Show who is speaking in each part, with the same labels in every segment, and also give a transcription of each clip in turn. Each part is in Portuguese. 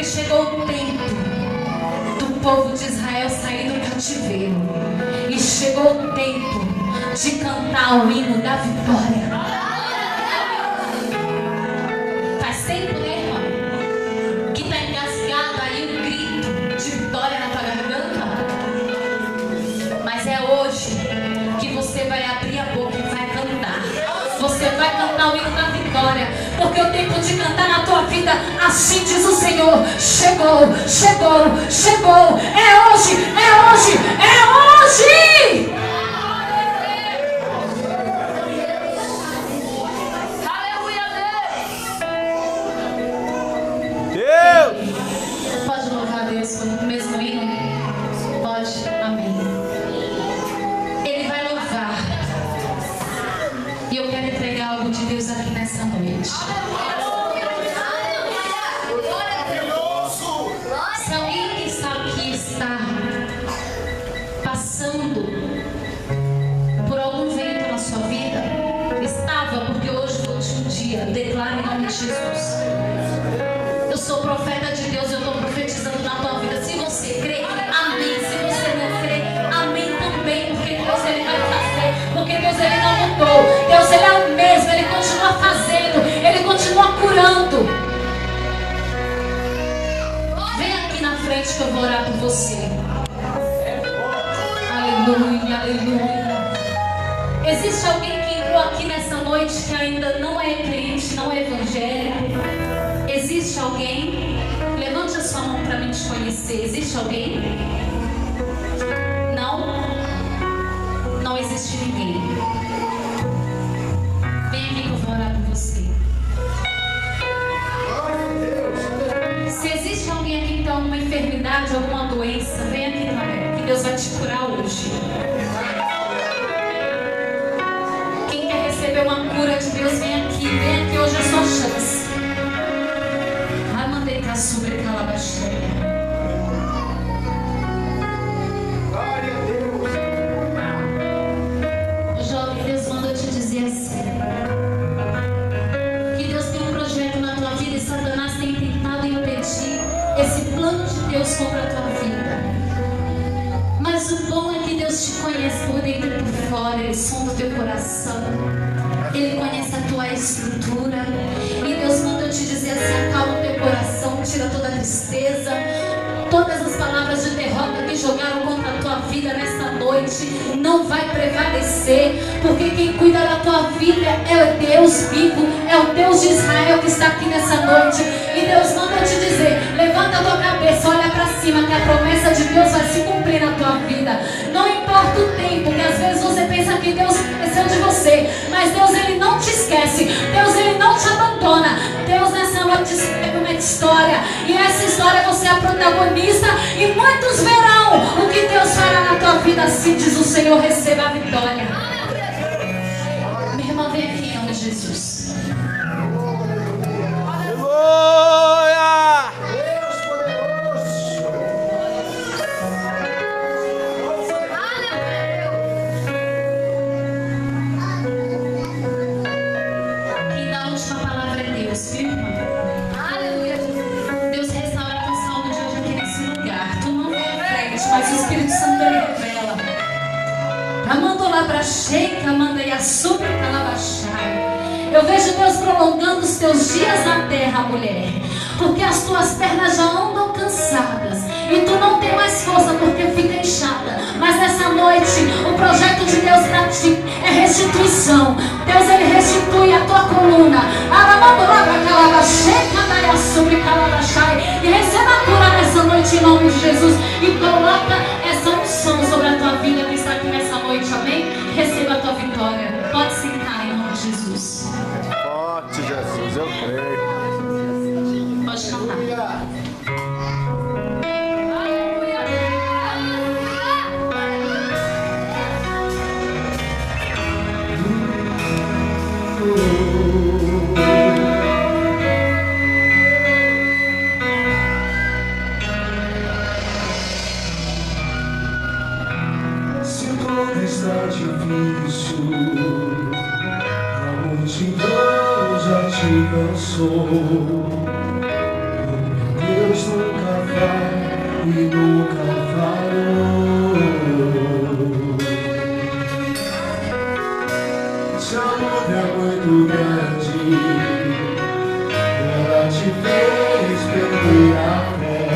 Speaker 1: chegou o tempo do povo de Israel sair do cativeiro. E chegou o tempo de cantar o hino da vitória. Faz tempo, né, irmão? Que tá engasgado aí um grito de vitória na tua garganta. Mas é hoje que você vai abrir a boca e vai cantar. Você vai cantar o hino da vitória, porque o tempo de cantar na tua vida, assim diz o Senhor, chegou, chegou, chegou. É hoje, é hoje, é hoje. Aleluia, Deus. Pode louvar a Deus com o mesmo hino? Pode, amém. Ele vai louvar. E eu quero entregar algo de Deus aqui nessa noite. Se alguém que está aqui está passando por algum vento na sua vida, estava, porque hoje foi o último dia, declare em nome de Jesus. Eu sou profeta de Deus, eu estou profetizando na tua vida. Se você crê, amém. Se você não crê, amém também, porque Deus ele vai fazer, porque Deus ele não mudou. Deus ele é o mesmo, ele continua fazendo, ele continua curando. Vem aqui na frente que eu vou orar por você. Aleluia, aleluia. Existe alguém que entrou aqui nessa noite que ainda não é crente, não é evangélico? Existe alguém? Levante a sua mão para mim te conhecer. Existe alguém? Não? Não existe ninguém. Vem aqui que eu vou orar por você. Se existe alguém aqui que tem alguma enfermidade, alguma doença, vem aqui também, que Deus vai te curar hoje. Quem quer receber uma cura de Deus, vem aqui hoje é a sua chance. Vai mandar para sobre Calabaxéria. Jovem, Deus manda te dizer assim, que Deus tem um projeto na tua vida e Satanás tem tentado impedir esse plano de Deus contra a tua vida. Mas o bom é que Deus te conhece por dentro e por fora. Ele sonda o teu coração, Ele conhece a tua estrutura. E Deus manda te dizer assim: acalma o teu coração, tira toda a tristeza, todas as palavras de derrota que jogaram contra a tua vida nesta noite não vai prevalecer, porque quem cuida da tua vida é o Deus vivo, é o Deus de Israel que está aqui nessa noite. E Deus manda te dizer: levanta a tua cabeça, olha para cima, que a promessa de Deus vai se cumprir na tua vida. Não importa o tempo, que às vezes você pensa que Deus esqueceu de você, mas Deus ele não te esquece, Deus ele não te abandona. Deus nessa noite escreve uma história, e essa história você é a protagonista, e muitos verão o que Deus fará na tua vida. Assim diz o Senhor, receba a vitória. Minha irmã, vem aqui em nome de Jesus.
Speaker 2: Aleluia!
Speaker 3: Deus poderoso.
Speaker 1: Quem dá a última palavra é Deus, viu, irmã? Aleluia. Deus restaura a tua saúde hoje aqui nesse lugar. Tu não reflete, mas o Espírito Santo ele revela. Amando lá pra Sheika, manda e açúcar Calabaxai. Eu vejo Deus prolongando os teus dias na terra, mulher, porque as tuas pernas já andam cansadas e tu não tem mais força porque fica inchada. Mas nessa noite o projeto de Deus para ti é restituição. Deus ele restitui a tua coluna. E receba a cura nessa noite em nome de Jesus. E coloca essa unção sobre a tua vida que está aqui nessa noite, amém? Receba a tua vitória. Pode sentar em nome de Jesus.
Speaker 2: Forte Jesus, eu creio.
Speaker 1: Pode cantar.
Speaker 3: Se tudo está difícil, a multidão já te cansou. Meu Deus não e nunca falhou. Essa luta é muito grande, ela te fez perder a fé.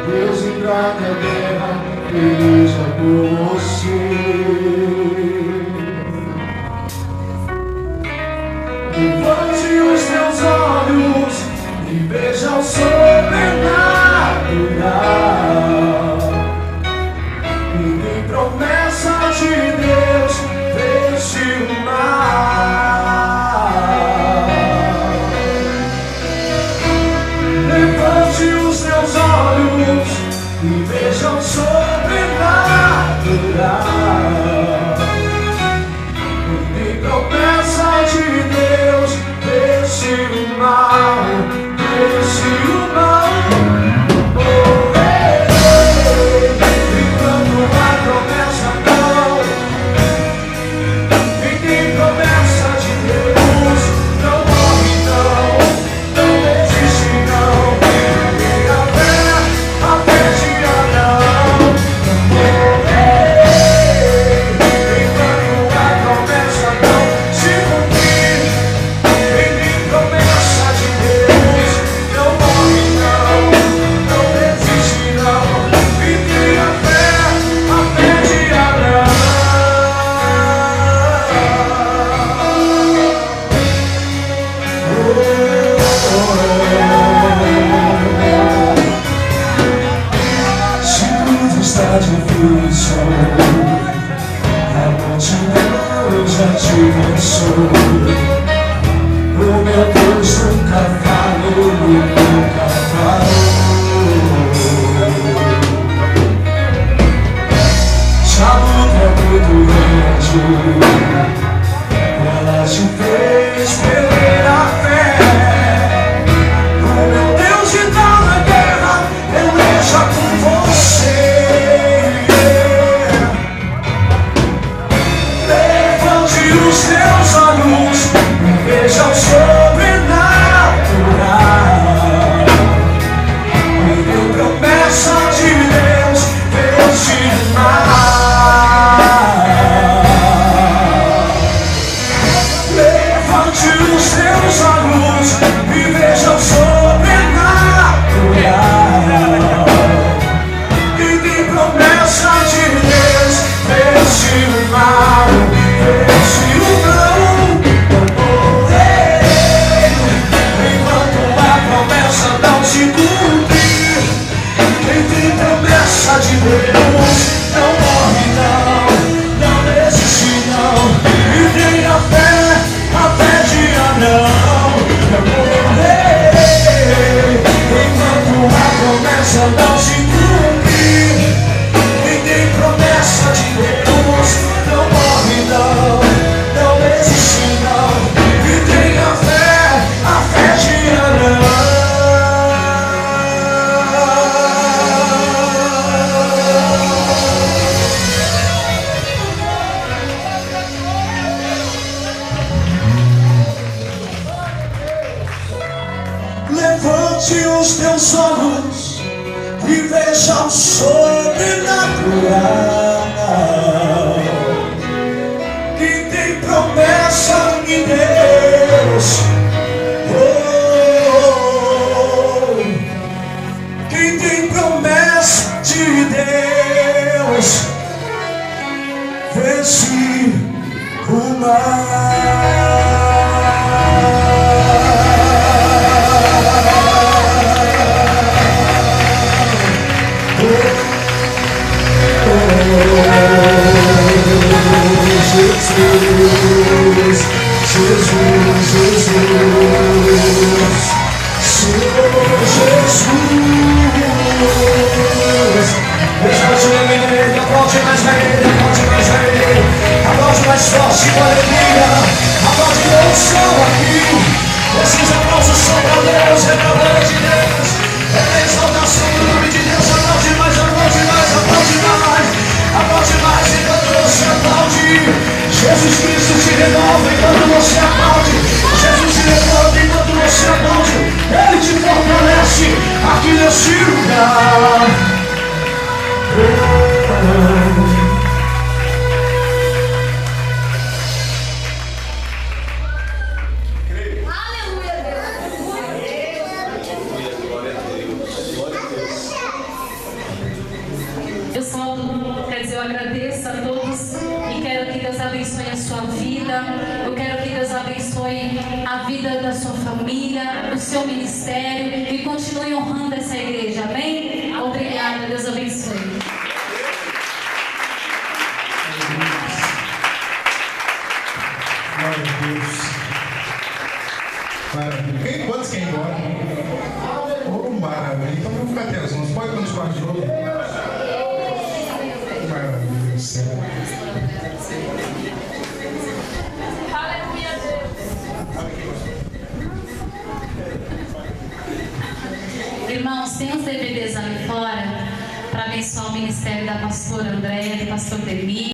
Speaker 3: Deus entrou na guerra, peleja por você. Levante os teus olhos e veja o sobrenatural. E tem promessa de Deus, vence o mal. Levante os teus olhos e veja o sobrenatural. E tem promessa de Deus, vence o mal, vence o mal. Oh, enquanto a promessa não, quem tem promessa de Deus não morre não, não desiste não. Tem a fé de Abraão. Enquanto a promessa não se cumprir, quem tem promessa de Deus não morre não, não desiste não. E tem a fé de Abraão. Se tudo está difícil, a multidão já te venceu. O meu Deus nunca falhou, nunca falhou. Se a luta é muito grande, ela te fez perder a fé. O meu Deus está na guerra, peleja com você. Levante os teus olhos e veja o sobrenatural. E tem promessa de Deus, vence o mal. Levante os teus olhos e veja o sobrenatural. Quem tem promessa de Deus, vence o mal, vence o mal. Enquanto a promessa não se cumprir, quem tem promessa de Deus não morre não, não desiste não. E tem a fé de Abraão. Enquanto a promessa não se cumprir, quem tem promessa de Deus não morre não, não desiste não. E tem a fé de Abraão. Levante os teus olhos e veja o sobrenatural. Quem tem promessa de Deus, quem tem promessa de Deus, vence o mal. Jesus, Jesus, Jesus, Senhor Jesus. Deixa eu te lembrar, aplaude mais velho, aplaude mais velho, aplaude mais forte com alegria, aplaude Deus só aqui. Esses aplausos são para Deus, é para a glória de Deus, é a exaltação do nome de Deus. Aplaude mais, aplaude mais, aplaude mais, aplaude mais enquanto você aplaude. Jesus Cristo te renova enquanto você aplaude. Jesus te renova enquanto você aplaude. Ele te fortalece.
Speaker 1: sua vida. Eu quero que Deus abençoe a vida da sua família, o seu ministério e continue honrando essa igreja. Amém? Obrigada. Deus abençoe.
Speaker 4: Glória a Deus. Maravilha. Quantos querem ir embora? Oh, maravilha. Então vamos ficar até as 11. Pode continuar de novo? Maravilha do céu.
Speaker 1: Irmãos, tem uns DVDs ali fora para abençoar o ministério da pastora Andréia, do pastor Demi.